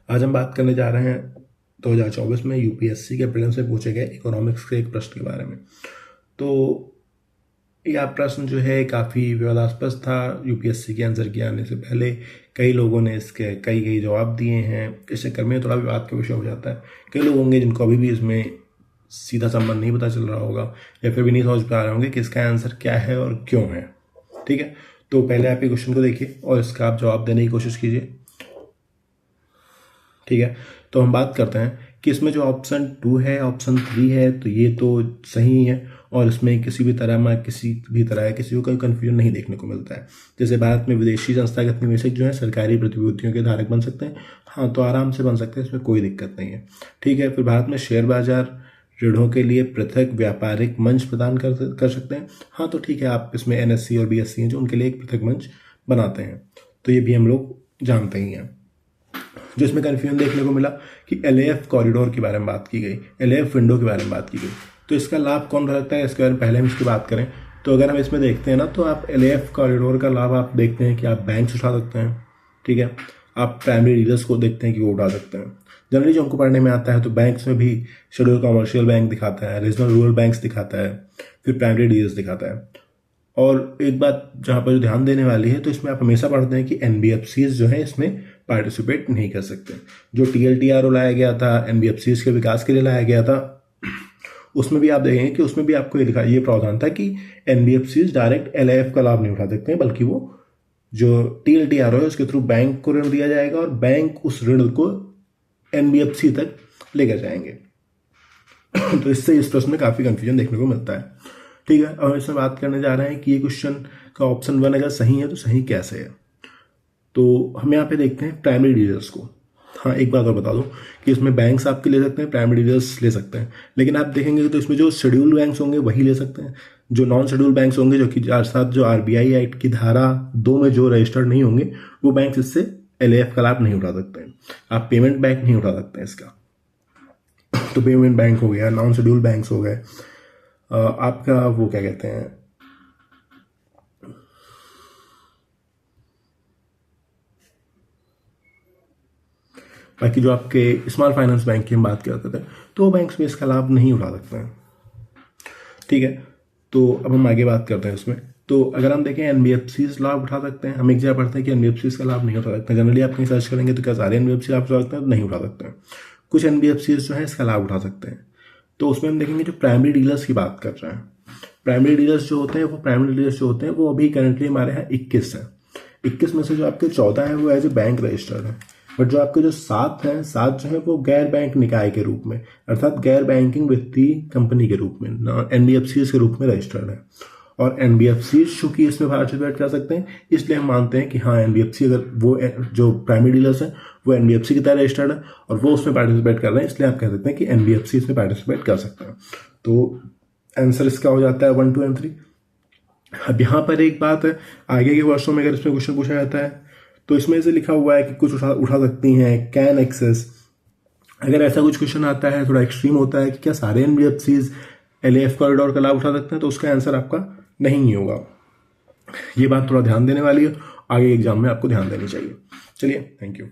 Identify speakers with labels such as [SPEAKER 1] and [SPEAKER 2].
[SPEAKER 1] आज हम बात करने जा रहे हैं 2024 में यूपीएससी के प्रीलिम्स से पूछे गए इकोनॉमिक्स के एक प्रश्न के बारे में। तो यह प्रश्न जो है काफ़ी विवादास्पद था। यूपीएससी के आंसर के आने से पहले कई लोगों ने इसके कई जवाब दिए हैं। इस चक्कर में थोड़ा विवाद का विषय हो जाता है। कई लोग होंगे जिनको अभी भी इसमें सीधा संबंध नहीं पता चल रहा होगा या फिर भी नहीं समझ पा रहे होंगे कि इसका आंसर क्या है और क्यों है। ठीक है, तो पहले आप ये क्वेश्चन को देखिए और इसका आप जवाब देने की कोशिश कीजिए। ठीक है, तो हम बात करते हैं कि इसमें जो ऑप्शन 2 है, ऑप्शन 3 है, तो ये तो सही है और इसमें किसी भी तरह किसी को कोई कन्फ्यूजन नहीं देखने को मिलता है। जैसे भारत में विदेशी संस्थागत निवेशक जो है सरकारी प्रतिभूतियों के धारक बन सकते हैं। हाँ, तो आराम से बन सकते हैं, इसमें कोई दिक्कत नहीं है। ठीक है, फिर भारत में शेयर बाजार ऋणों के लिए पृथक व्यापारिक मंच प्रदान कर सकते हैं। हाँ, तो ठीक है, आप इसमें एनएससी और बीएससी हैं जो उनके लिए एक पृथक मंच बनाते हैं, तो ये भी हम लोग जानते ही हैं। जो इसमें कन्फ्यूजन देखने को मिला कि एलएएफ कॉरिडोर के बारे में बात की गई, एलएएफ विंडो के बारे में बात की गई, तो इसका लाभ कौन उठा सकता है, इसके बारे में पहले हम इसकी बात करें। तो अगर हम इसमें देखते हैं ना, तो आप एलएएफ कॉरिडोर का लाभ आप देखते हैं कि आप बैंक उठा सकते हैं। ठीक है, आप प्राइमरी डीलर्स को देखते हैं कि वो उठा सकते हैं। जनरली जो हमको पढ़ने में आता है तो बैंक्स में भी शेड्यूल कमर्शियल बैंक दिखाता है, रीजनल रूरल बैंक्स दिखाता है, फिर प्राइमरी डीलर्स दिखाता है। और एक बात जहाँ पर जो ध्यान देने वाली है, तो इसमें आप हमेशा पढ़ते हैं कि एनबीएफसीज जो है इसमें पार्टिसिपेट नहीं कर सकते। जो टीएलटीआरओ लाया गया था, एनबीएफसीज के विकास के लिए लाया गया था, उसमें भी आप देखेंगे कि उसमें भी आपको ये प्रावधान था कि एनबीएफसीज डायरेक्ट एलआईएफ का लाभ नहीं उठा सकते हैं, बल्कि वो जो टीएलटीआरओ है उसके थ्रू बैंक को ऋण दिया जाएगा और बैंक उस ऋण को एनबीएफसी तक लेकर जाएंगे। तो इससे इस प्रश्न में काफ़ी कंफ्यूजन देखने को मिलता है। ठीक है, अब इसमें बात करने जा रहे हैं कि ये क्वेश्चन का ऑप्शन 1 अगर सही है तो सही कैसे है। तो हम यहाँ पे देखते हैं प्राइमरी डीलर्स को। हाँ, एक बात और बता दूं कि इसमें बैंक्स आपके ले सकते हैं, प्राइमरी डीलर्स ले सकते हैं, लेकिन आप देखेंगे तो इसमें जो शेड्यूल बैंक्स होंगे वही ले सकते हैं। जो नॉन शेड्यूल बैंक्स होंगे, जो कि साथ जो आरबीआई एक्ट की धारा 2 में जो रजिस्टर्ड नहीं होंगे, वो बैंक्स इससे एलएएफ का लाभ नहीं उठा सकते हैं। आप पेमेंट बैंक नहीं उठा सकते हैं इसका। तो पेमेंट बैंक हो गया, नॉन शेड्यूल बैंक्स हो गए, आपका वो क्या कहते हैं, बाकी जो आपके स्मॉल फाइनेंस बैंक की हम बात करते थे, तो वो बैंक्स में इसका लाभ नहीं उठा सकते हैं। ठीक है, तो अब हम आगे बात करते हैं इसमें। तो अगर हम देखें एनबीएफसीज लाभ उठा सकते हैं, हम एक जगह पढ़ते हैं कि एनबीएफसीज का लाभ नहीं उठा सकते। जनरली आप कहीं सर्च करेंगे तो क्या सारे एनबीएफसी लाभ उठा सकते हैं? तो नहीं उठा सकते हैं। कुछ एनबीएफसीज जो है इसका लाभ उठा सकते हैं। तो उसमें हम देखेंगे जो प्राइमरी डीलर्स की बात कर रहे हैं, प्राइमरी डीलर्स जो होते हैं वो अभी करंटली हमारे यहाँ 21 है। 21 में से जो आपके 14 है वो एज ए बैंक रजिस्टर्ड है, बट जो आपके जो 7 जो है वो गैर बैंक निकाय के रूप में, अर्थात गैर बैंकिंग वित्तीय कंपनी के रूप में, एनबीएफसी के रूप में रजिस्टर्ड है। और एनबीएफसी चूंकि इसमें पार्टिसिपेट कर सकते हैं, इसलिए हम मानते हैं कि हाँ, एनबीएफसी अगर वो जो प्राइमरी डीलर्स हैं वो एनबीएफसी की तरह रजिस्टर्ड है और वो उसमें पार्टिसिपेट कर रहे हैं, इसलिए आप कह सकते हैं कि एनबीएफसी इसमें पार्टिसिपेट कर सकते हैं। तो आंसर इसका हो जाता है 1, 2 and 3। अब यहाँ पर एक बात है, आगे के वर्षों में अगर इसमें क्वेश्चन पूछा जाता है तो इसमें से लिखा हुआ है कि कुछ उठा सकती हैं, कैन एक्सेस। अगर ऐसा कुछ क्वेश्चन आता है, थोड़ा एक्सट्रीम होता है कि क्या सारे एनबीएफसीज एलएएफ कॉरिडोर का लाभ उठा सकते हैं, तो उसका आंसर आपका नहीं ही होगा। ये बात थोड़ा ध्यान देने वाली है, आगे एग्जाम में आपको ध्यान देनी चाहिए। चलिए, थैंक यू।